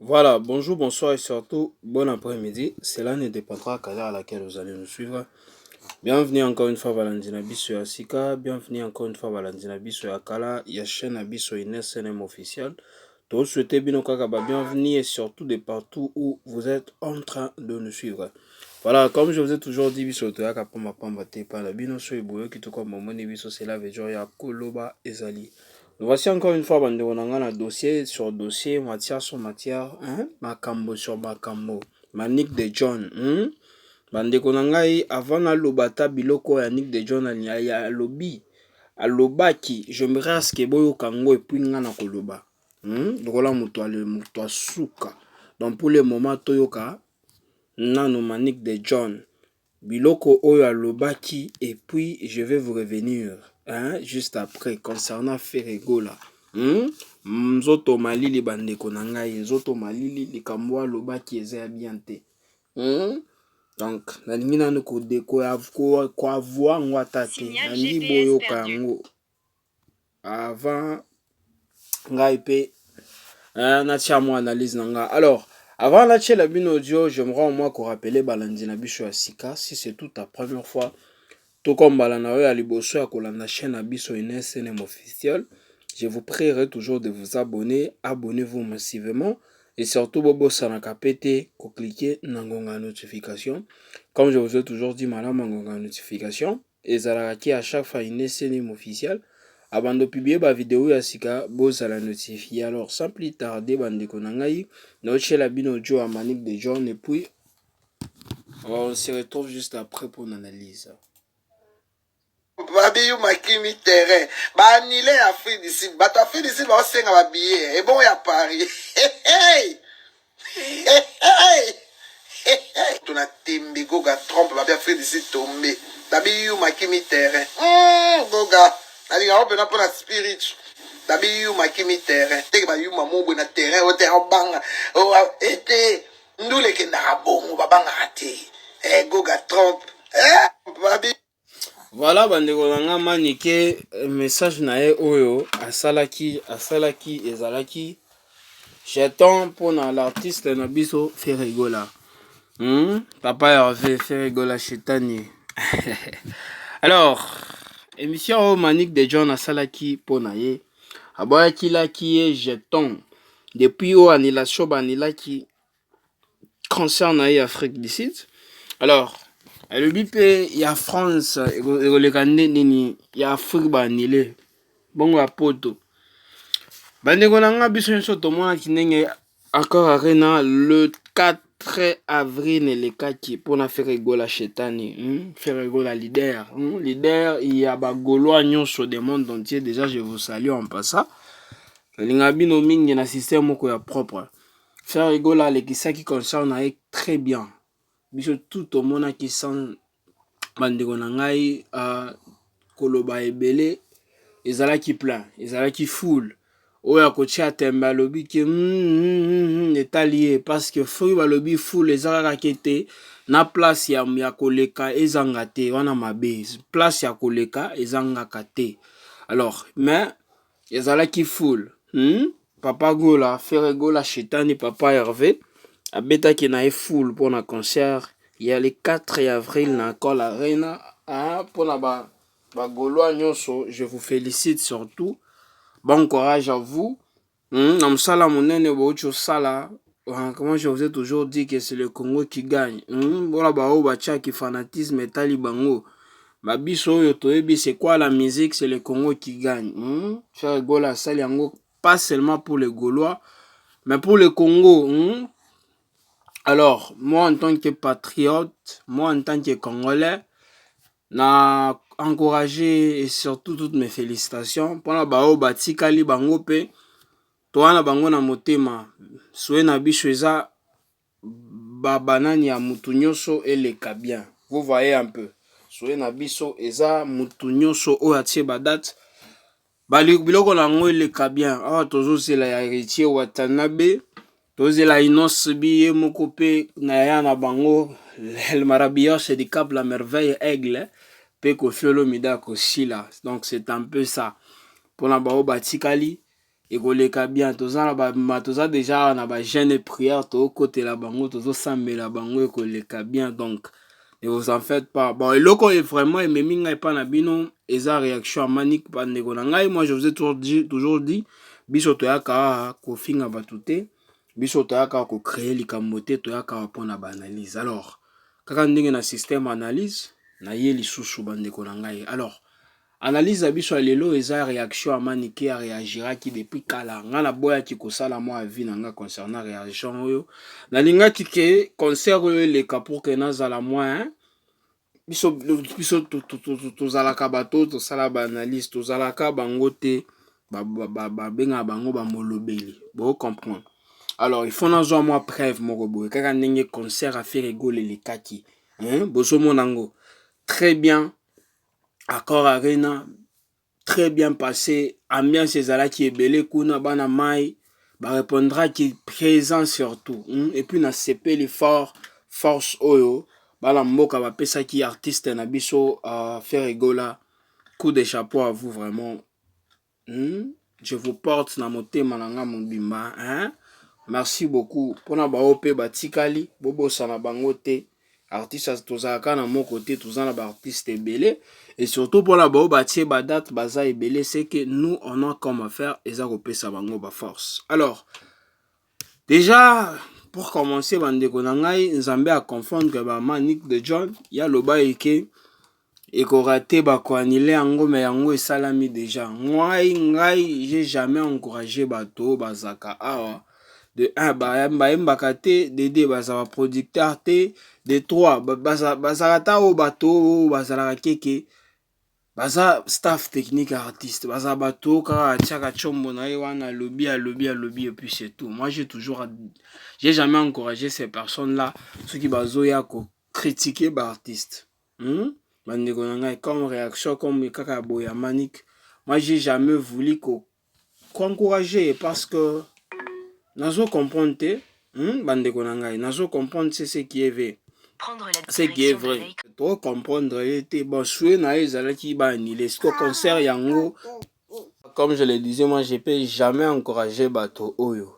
Voilà, bonjour, bonsoir et surtout bon après-midi. Cela ne dépendra qu'à l'heure à laquelle vous allez nous suivre. Bienvenue encore une fois à Valandina Biso ya Sika. Bienvenue encore une fois à Valandina Biso ya Kala. Ya chaîne Abiso Ines SNM officiel. Tous souhaitez bien bienvenue et surtout de partout où vous êtes en train de nous suivre. Voilà, comme je vous ai toujours dit, Biso Toya Kapamba Pamba Tepa la Bino Soiboyo qui tout comme Momoni Biso c'est la Vejoya Koloba Ezali. Nous voici encore une fois un dossier sur dossier, matière sur matière, hein? Makambo sur Makambo, Manik de John. Bandeko na ngai avant na lobata biloko ya Nick de John ya lobi alobaki je me rasque boyo kango et puis nga na koloba. Lokola muto asuka. Donc pour le moment toyoka nano Manik de John biloko oyo alobaki et puis je vais vous revenir juste après concernant Ferregola. Nzoto malili bandeko na ngai nzoto malili likambo alobaki eza ya bien te. Donc nalingi nanu ko avoir ngo ata te nandi boyoka yango avant ngai pe natia mo analyse na nga. Alors avant la la bin audio, j'aimerais au moins qu'on rappelle Balandina Biso ya Sika si c'est toute ta première fois. Tout comme Balanawe à Liboso à la chaîne Abiso SNM officiel, je vous prierai toujours de vous abonner. Abonnez-vous massivement et surtout Bobo Sanakapete, cliquez dans la notification. Comme je vous ai toujours dit, madame, la notification. Et Zaraki à chaque fois une SNM officiel. Avant de publier ma vidéo ya Sika, boza la notifier. Alors sans plus tarder, bande konangai, notre la bin audio à Manik de John et puis on se retrouve juste après pour une analyse. Babi yu makimi terrain ba annulé Afrique du Sud bato Afrique du Sud ba osenga ba billet et bon ya Paris hey tuna tembe goga trompe babi Afrique du Sud tombe babi yu makimi terrain goga ali ga opena pour la spirit babi yu makimi terrain teke ba yu mamobo na terrain o terrain banga o ete ndule ke na bongo babanga ate goga trompe babi. Voilà, bandeko nanga manike message na ye oyo asalaki ezalaki jeton pona l'artiste na biso Ferregola. Papa Hervé Ferregola chetani. Alors, émission Manik de John asalaki pona ye. Aboyaki laki ye jeton depuis o annulation banilaki concert na ye Afrique du Sud. Alors, le bip il y a France et le Canada nini il y a Afrique banile bongo ya poto bandeko nanga biso nso tomona kinenge accord arena le 4 avril elekaki pona Ferregola chetani Ferregola leader leader il y a ba gaulois nyonso de monde entier déjà je vous salue en passant linga bino mingi na système moko ya propre Ferregola lekisaki concert na très bien biso tout au monde qui sent bandeko na ngai koloba ebele ezalaki plein ezalaki full oyo akotia tembe alobi ke etali ye parce que fruit balobi full ezalaka kete na place ya koleka ezanga te wana mabe place ya koleka ezangaka te alors mais ezalaki full papa Gola Ferregola chetani papa Hervé abetaki na ye full pour na concert. Il y a le 4 avril na Call Arena pour la Gaulois nyonso, je vous félicite surtout. Bon courage à vous. Namsala monene bocho sala. Comment je vous ai toujours dit que c'est le Congo qui gagne. Voilà bao bacha qui fanatisme et talibango. Babiso yo toebi c'est quoi la musique, c'est le Congo qui gagne. Faire Gola saliango pas seulement pour les Gaulois mais pour le Congo. Alors, moi en tant que patriote, moi en tant que Congolais, na encouragé et surtout toutes mes félicitations pour la bao batikali bango pe toana bango na motema soué na biso eza babanani ya mutu nyonso eleka bien. Vous voyez un peu. Soué na biso eza mutu nyonso oyo atie ba date biloko nango eleka bien. Awa tozozela ya héritier Watanabe tozela Inos biye moko pe na ya na bango El Marabillage du Cap la merveille aigle pe ko fiolo mida ko sila. Donc c'est un peu ça pour la bao batikali ekoleka bien toza déjà na ba jeûne et prière to côté la bango tozo sambela bango ekoleka bien donc ne vous en faites pas. Bon eloko est vraiment ememi ngai pa na bino eza réaction à Manick bandeko na ngai. Moi je vous ai toujours dit biso toyaka kofinga bato te, biso toyaka ko créer likambo te, toyaka pona ba analyse. Alors kaka ndenge na système analyse na ye lisusu bandeko na ngai. Alors analyse abiso lelo eza réaction à Manick a réagira qui depuis kala nga na boya ki kosala mo avis na nga concernant réaction oyo na linga ki ke concert oyo le pour que nazala moi biso tozalaka bato tosala ba analyse tozalaka bango te ba benga bango ba molobeli bo comprendre. Alors il faut nazwa moi preuve moko boye kaka ndenge concert a fait rigoler les kaki boso monango très bien. Accord Arena, très bien passé. Ambiance ezala qui est belé kuna bana mai, ba répondra qui est présent surtout. Et puis na CP l'effort force oyo, bala mboka ba pesa qui artiste na biso faire rigola. Coup de chapeau à vous vraiment. Je vous porte na motema nanga mobimba, Merci beaucoup. Pona ba OP batikali, bobo sana bango te. Artiste tozalaka na mon côté, tozana ba artiste belé. Et surtout pour la bao batie ba date baza ebele, c'est que nous on a comme faire eza kopesa bango ba force. Alors déjà pour commencer bandeko na ngai nzambe a confondre ba Manick de John ya loba eke eko raté ba ko annuler yango mais yango esalami déjà. Ngai j'ai jamais encouragé bato bazaka awa. De 1 bayembaka te, de 2 bazala producteur te, de 3 bazala ta o bato bazala keke baza staff technique artiste baza bato kaka tiaka chombo na ye wana lobby et puis c'est tout. Moi j'ai jamais encouragé ces personnes là ceux qui bazoya ko critiquer ba artiste bandeko na ngai comme réaction comme kaka boya Manick. Moi j'ai jamais voulu ko encourager parce que nazo comprendre te bandeko na ngai nazo comprendre c'est ce qui est vrai. Ce qui est vrai. Trop comprendre était bon souhait na ezala ki ba annulé ce concert yango. Comme je le disais, moi je peux jamais encourager bato oyo.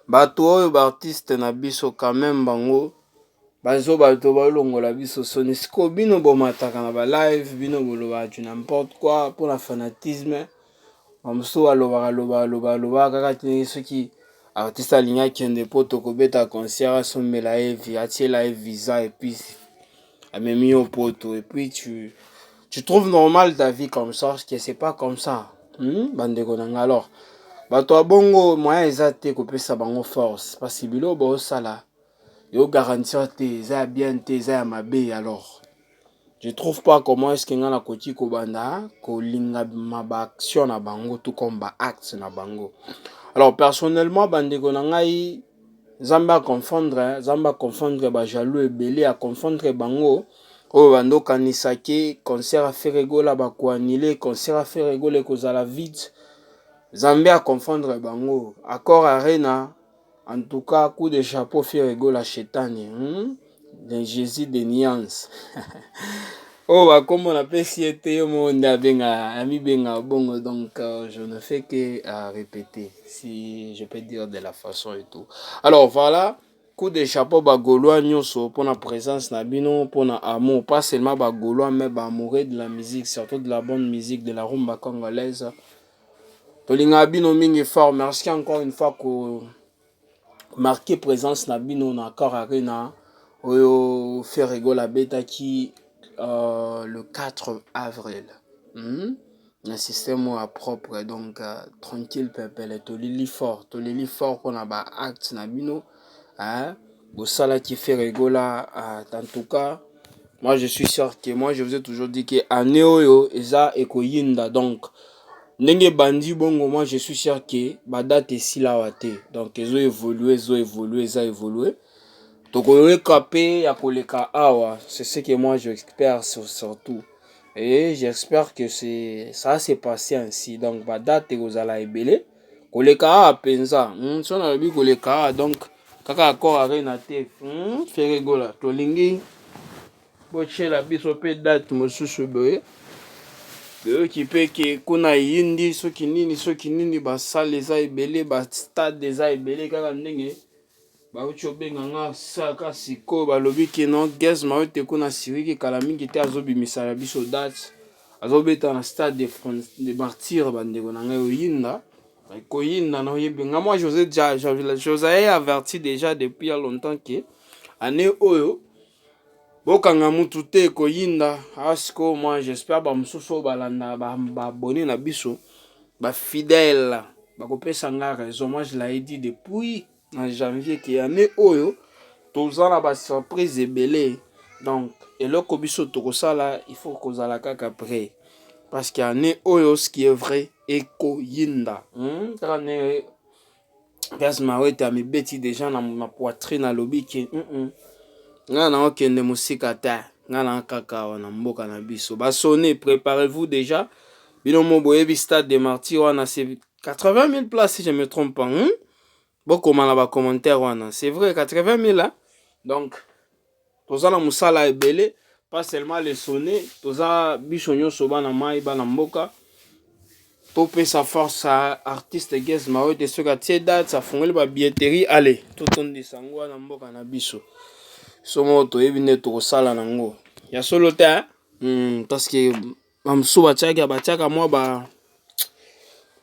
Bato oyo ba artiste na biso quand même bango bazo bato ba longola biso soni siko bino bomataka na ba live bino boloba tu n'importe quoi pour la fanatisme. Amso aloba kaka tini soki artiste alinga kende po tokobeta concert somela evi atiela visa et puis amemi au poto et puis tu trouves normal ta vie comme ça parce que c'est pas comme ça bandeko nanga. Alors bato abongo moyen ezate kopesa bango force parce que bilo bo sala yo garantir te za bien te za mabe. Alors je trouve pas comment est-ce que nga na koti ko banda ko linga ma action na bango tout comme ba acte na bango. Alors personnellement bandeko na ngai zamba confondre ba jaloux ebele a confondre bango oyo bando kanisaki concert a fait rigola ba ko annuler concert a fait rigoler kozala vite zambe a confondre bango. Accord Arena en tout cas coup de chapeau fait rigola chetani de Jésus de nuance. Oh bah comme on appelle si était monde ami benga bongo donc je ne fais que répéter si je peux dire de la façon et tout. Alors voilà coup de chapeau ba gaulois nyonso pour la présence na bino pour na amour pas seulement ba gaulois mais ba amoureux de la musique surtout de la bonne musique de la rumba congolaise. Tolinga bino mingi fort merci encore une fois ko marquer présence na bino na Accord Arena oyo fait rigoler beta qui le 4 avril. Un système à propre donc tranquille peuple tolili fort pour na ba acte na bino bosala qui fait rigola en tout cas moi je suis sûr que moi je vous ai toujours dit que année oyo eza ekoyinda donc ndenge bandi bongo moi je suis sûr que ba date esila wate donc ezo évoluer tokoyoka pe ya koleka awa c'est ce que moi j'espère surtout et j'espère que ça s'est passé ainsi donc ba date ekozala ebele koleka awa penza so na lobi koleka awa donc kaka Accord Arena te fait rigola tolingi bochela biso pe date mosusu boye qui peut que kuna yindi soki nini basale eza ebele bastade eza ebele kaka ndenge bauti obenga nga saka sikoyo balobi ke non Guess Mayo te kuna siriki kala mingi te azobimisala biso date azobeta na stade de martyre bandeko na ngai oyinda koyinda na oyebi nga moi José averti déjà depuis ya longtemps ke année oyo bokanga mutu te koyinda asiko moi j'espère bamosusu oyo balanda babone na biso bafidèle bakopesa nga raison moi je l'ai dit depuis en janvier ke année oyo toza na basurprise ebele donc eloko biso tokosala il faut kozala kaka prêt parce que année oyo ce qui est vrai ekoyinda kaka ne Guess Mayo ete amibeti déjà na poitrine alobi ke nga na okende mosika te nga na kaka awa na mboka na biso basone préparez-vous déjà bino mo boyebi stade de martyr wana c'est 80 000 places si je me trompe pas bokoma na bacommentaire wana c'est vrai 80 000 hein? Donc toza na mosala ebele pas seulement le sonné toza biso nyonso bana mai bana mboka topesa force à artiste Guess Mayo te soki atie date afungoli babilletterie allez totondisa yango wana mboka na biso somo toyebi nde tokosala nango ya solo te parce que bamosusu batiaka mwa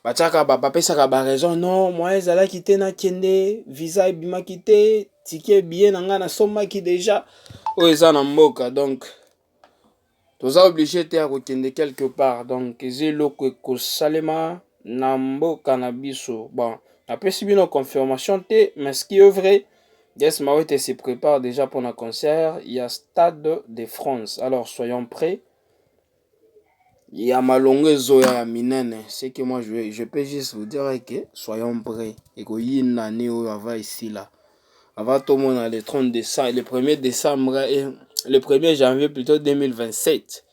bapesaka baraison non moi ezalaki te nakende visa ebimaki te tike billet na ngai nasomaki déjà oyo eza na mboka donc toza obligé te ya kokende quelque part donc eza eloko ekosalema na mboka na biso bon napesi bino confirmation te mais ce qui est vrai Guess Mayo se prépare déjà pour un concert. Il y a Stade de France. Alors soyons prêts. Il y a Malongue Zoya Minene. C'est que moi je peux juste vous dire que soyons prêts. Et qu'il y a une année où on va ici là. Avant tout le monde le 30 décembre, le 1er décembre et le 1er janvier plutôt 2027.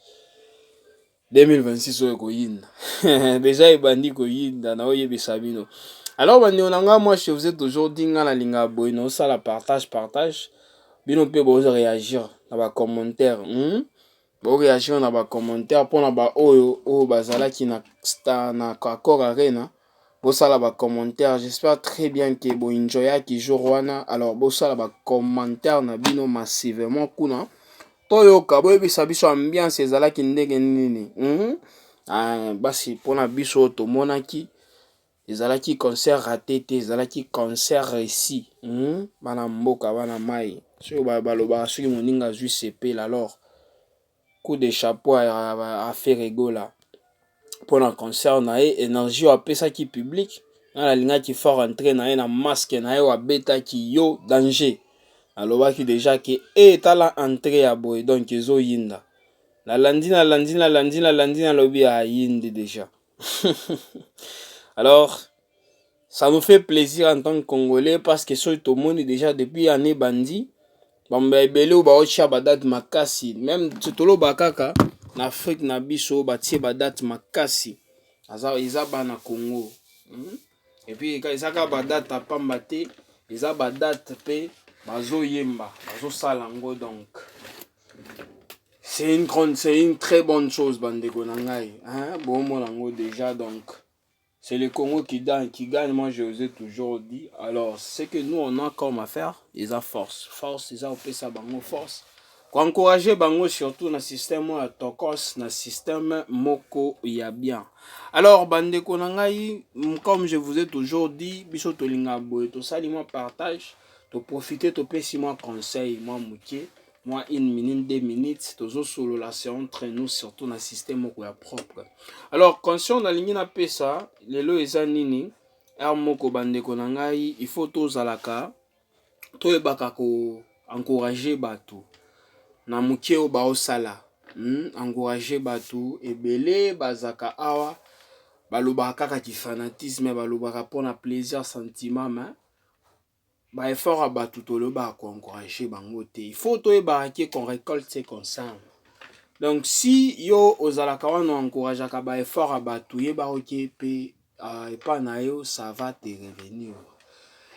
2026 déjà il bandi ko yinda na oyebi sabino. Alors moi je vous ai toujours dit nga na linga boino ça la partage bino pe bozo réagir na ba commentaire bo réagir na ba commentaire pour na ba oyo bazala ki na accord arena bo sala ba commentaire j'espère très bien que bo enjoy ki jour wana alors bo sala ba commentaire na bino massivement kuna toyoka boyebisa biso ambiance ezalaki ndenge nini basi mpona biso tomonaki ezalaki concert raté te ezalaki concert réussi bana mboka bana mai soki balobaka soki moninga azwi sepela alors coup de chapeau à Ferregola mpona concert na ye énergie oyo apesaki public nga nalingaki fort rentre na ye na masque na ye oyo abetaki yo danger alobaki déjà ke etala entrée ya boye donc ezoyinda nalandi nalobi ayindi déjà alors ça nous fait plaisir en tant que Congolais parce que soki tomoni déjà depuis année bandi bamba ebele oyo baotia badate makasi même toloba kaka na Afrique na biso batie badate makasi eza bana Congo et puis eza kaka badate apamba te eza badate mpe bazoyemba bazosala yango donc c'est une très bonne chose bandeko na ngai bomona yango déjà donc c'est le Congo qui gagne moi je vous ai toujours dit alors ce que nous on a comme à faire ils a force ils a opesa bango force pour encourager bango surtout na système ya tokos na système moko ya bien alors bandeko na ngai comme je vous ai toujours dit biso tolinga boye tosali moi partage to profiter to pesi moi conseil moi muke moi 1 minute 2 minutes tozo solo la c'est entre nous surtout na système moko ya propre alors conscient na lingi na pesa lelo eza nini moko bandeko na ngai il faut tozalaka toyebaka ko encourager bato na muke o baosala encourager bato ebele bazaka awa balobaka kaka ki fanatisme balobaka pona plaisir sentiment mais ba effort à bato tolobaka ko encourager bango te il faut toyebaka qu'on récolte ce qu'on sème donc si yo ozalaka wana encourageaka ba effort à bato yeba oke pe epa na yo ça va te revenir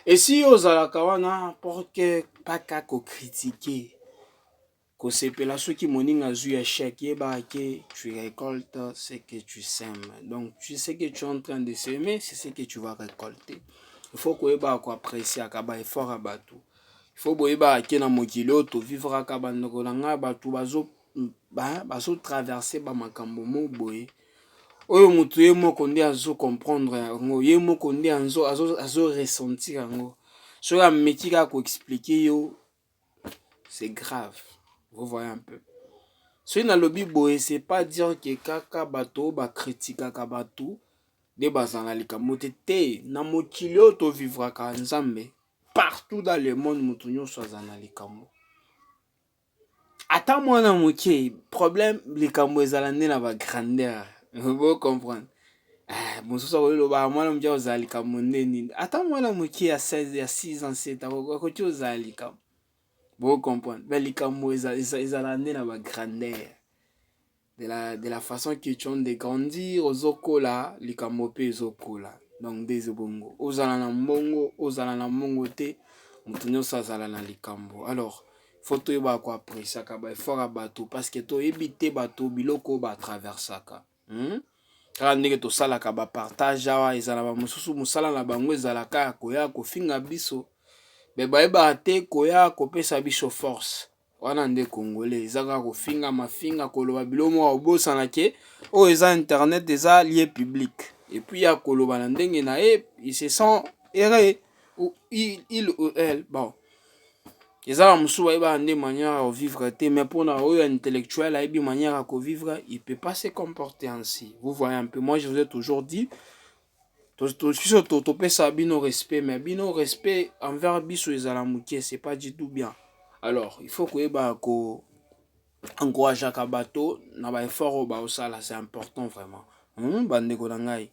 et si yo ozalaka wana pour que pas ka ko critiquer kosepela soki moninga azwi échec yeba ke tu récoltes ce que tu sèmes. Donc tu sais que tu es en train de semer, c'est ce que tu vas récolter. Il faut koyeba ko apprécier akaba effort abatu. Il faut boyeba ke na mokili to vivre akaba ndoko na nga batu bazo traverser ba makambo mo boye. Oyo mutu ye moko nde azo comprendre yango, ye moko nde azo ressentir yango. So ya meki ka ko expliquer yo, c'est grave. Vous voyez un peu. So na lobi boye, c'est pas dire que kaka bato ba critique ka bato de bazana likambo te na mokili to vivra ka nzambe. Partout dans le monde mutu nyonso azana likambo. Ata mwana moke problème likambo ezala nde na ba grandeur. Vous comprenez? Bon ça le ba mwana moke ozala likambo nde nini. Ata mwana moke ya 16 ya 6 ans 7 ans ko ti ozala likambo. Vous comprenez? Mais likambo ezala nde na ba grandeur. De la façon que tu as de grandir ozokola likambo pe ozokola. Donc des bongo. Ozala na mbongo te mutu nyonso azala na likambo. Alors faut toyeba ko apprécier ka ba effort bato parce que to ebite bato biloko ba traversaka. Kala ndenge to sala ka ba partage awa ezala ba mususu musala na bango ezala ka koya ko finga biso. Mais bayeba te koya ko pesa biso force. Wana nde congolais ezaka ko finga mafinga koloba bilomo obosa na ke o eza internet eza lié public. Et puis ya koloba na ndenge na il se sent erré ou il ou elle bon. Ezala musu bayeba nde manière à vivre te mais pour na oyo intellectuel a ebi manière à vivre, il peut pas se comporter ainsi. Vous voyez un peu, moi je vous ai toujours dit to pesa bino respect mais bino respect envers biso ezala muke, c'est pas du tout bien. Alors, il faut que ko encourage à bato na ba effort ba osala, c'est important vraiment. Bandeko na ngai.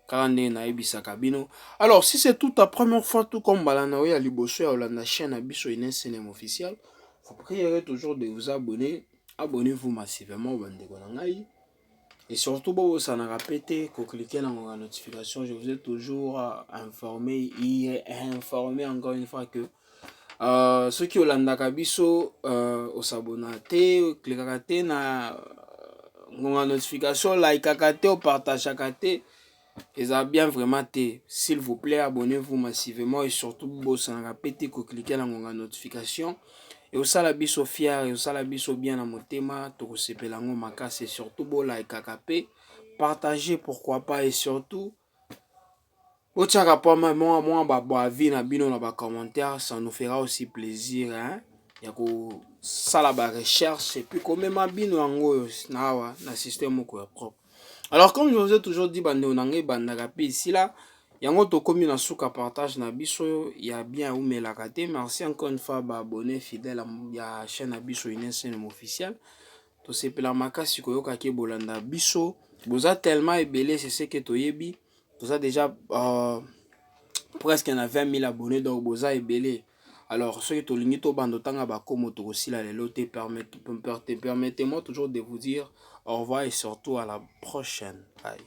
Karande na ebisa kabino. Alors, si c'est toute ta première fois tout comme balana ya liboso ya Olanda chaîne abiso inesene officiel, vous prierez toujours de vous abonner. Abonnez-vous massivement bandeko na ngai. Et surtout bo ça n'a répété ko cliquer dans la notification, je vous ai toujours informé encore une fois que ceux qui Olanda biso osabona te cliquera te na la notification, like te ou partage te. Et ça bien vraiment te. S'il vous plaît, abonnez-vous massivement et surtout boss en répéter que cliquez dans la notification. Et au salabiso fier et au salabiso bien à motema, to sepelango makase et surtout bo like kakapé, partagez pourquoi pas et surtout au tchaka pas moi ba avis na bino na ba commentaire, ça nous fera aussi plaisir hein. Yako sala ba recherche et puis quand même bino ango na système moko propre. Alors comme je vous ai toujours dit bande onangé bande rapi ici là yango to komi na suka partage na biso ya bien ou melakate. Merci encore une fois ba abonné fidèle ya chaîne na biso inesene officiel. To sepela makasi koyoka ke bolanda biso boza tellement ebelé c'est ce que to yebi. Boza déjà presque na 20 000 abonnés donc boza ebelé. Alors ceux qui to lingi to bando tanga ba komo to osila lelo te permettez-moi toujours de vous dire au revoir et surtout à la prochaine. Bye.